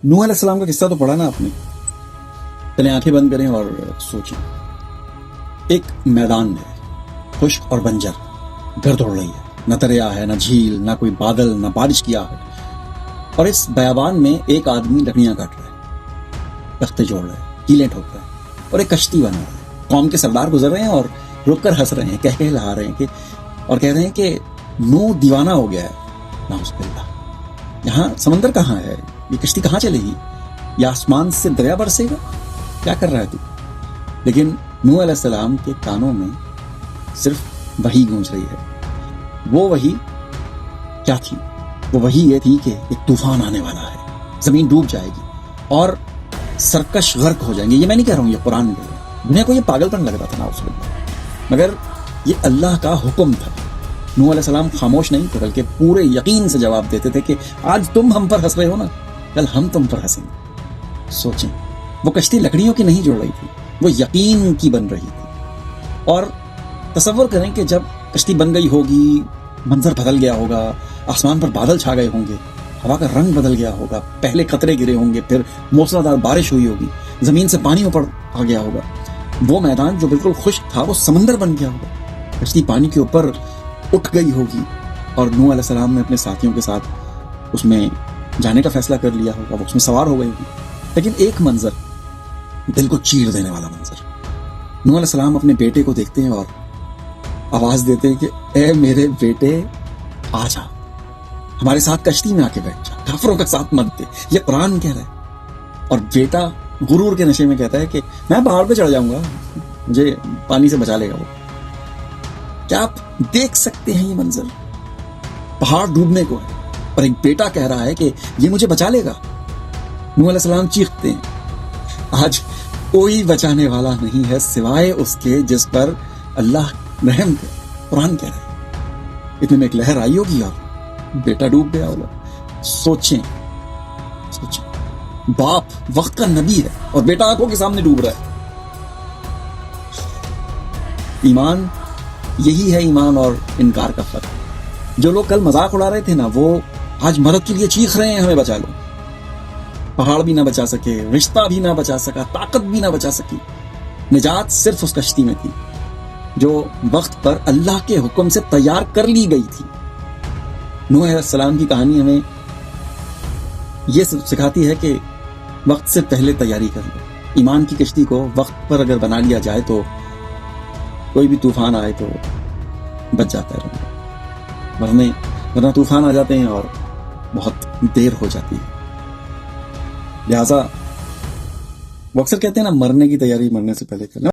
नूह अलैहिस्सलाम का किस्सा तो पढ़ा ना आपने। पहले आंखें बंद करें और सोचें। एक मैदान है, खुश्क और बंजर, गर्द उड़ रही है, न दरिया है, न झील, न कोई बादल, न बारिश किया है। और इस बयाबान में एक आदमी लकड़ियां काट रहा है, तख्ते जोड़ रहा है, कीलें ठोक रहा है और एक कश्ती बना रहा है। कौम के सरदार गुजर रहे हैं और रुक कर हंस रहे हैं, कह कह लहा रहे हैं कि और कह रहे हैं कि नूह दीवाना हो गया है। नाउज़ुबिल्लाह, यहाँ समंदर कहाँ है, ये कश्ती कहाँ चलेगी, या आसमान से दरिया बरसेगा, क्या कर रहा है तू। लेकिन नूह अलैहिस्सलाम के कानों में सिर्फ वही गूंज रही है। वो वही क्या थी? वो वही ये थी कि एक तूफान आने वाला है, जमीन डूब जाएगी और सरकश गर्क हो जाएंगे। ये मैं नहीं कह रहा हूँ, ये कुरान में है। दुनिया को ये पागलपन लग रहा था नाउज़ुबिल्लाह, मगर ये अल्लाह का हुक्म था। नूह अलैहिस्सलाम खामोश नहीं थे, बल्कि पूरे यकीन से जवाब देते थे कि आज तुम हम पर हंस रहे हो ना, कल हम तुम पर हंसेंगे। सोचें, वो कश्ती लकड़ियों की नहीं जुड़ रही थी, वो यकीन की बन रही थी। और तसव्वुर करें कि जब कश्ती बन गई होगी, मंजर बदल गया होगा, आसमान पर बादल छा गए होंगे, हवा का रंग बदल गया होगा, पहले कतरे गिरे होंगे, फिर मूसलाधार बारिश हुई होगी, जमीन से पानी ऊपर आ गया होगा। वो मैदान जो बिल्कुल खुश्क था वो समंदर बन गया होगा, कश्ती पानी के ऊपर उठ गई होगी और नूह अलैहिस्सलाम ने अपने साथियों के साथ उसमें जाने का फैसला कर लिया होगा, वो उसमें सवार हो गई होगी। लेकिन एक मंजर, दिल को चीर देने वाला मंजर, नूह अलैहिस्सलाम अपने बेटे को देखते हैं और आवाज देते हैं कि ए मेरे बेटे, आ जा, हमारे साथ कश्ती में आके बैठ जा, काफिरों का साथ मत दे, ये कुरान कह रहा है। और बेटा गुरूर के नशे में कहता है कि मैं पहाड़ पे चढ़ जाऊंगा, मुझे पानी से बचा लेगा वो। क्या आप देख सकते हैं ये मंजर? पहाड़ डूबने को है और एक बेटा कह रहा है कि ये मुझे बचा लेगा। नूह अलैहिस्सलाम चीखते हैं, आज कोई बचाने वाला नहीं है सिवाय उसके जिस पर अल्लाह रहम करे। कुरान कह रहा है। इतने में एक लहर आई होगी और बेटा डूब गया होगा। सोचें, बाप वक्त का नबी है और बेटा आंखों के सामने डूब रहा है। ईमान, यही है ईमान और इनकार का फर्क। जो लोग कल मजाक उड़ा रहे थे ना, वो आज मदद के लिए चीख रहे हैं, हमें बचा लो। पहाड़ भी ना बचा सके, रिश्ता भी ना बचा सका, ताकत भी ना बचा सकी। निजात सिर्फ उस कश्ती में थी जो वक्त पर अल्लाह के हुक्म से तैयार कर ली गई थी। नूह अलैहिस्सलाम की कहानी हमें यह सिखाती है कि वक्त से पहले तैयारी कर लो। ईमान की कश्ती को वक्त पर अगर बना लिया जाए तो कोई भी तूफान आए तो बच जाता है, वरना तूफान आ जाते हैं और बहुत देर हो जाती है। लिहाजा वो अक्सर कहते हैं ना, मरने की तैयारी मरने से पहले करना।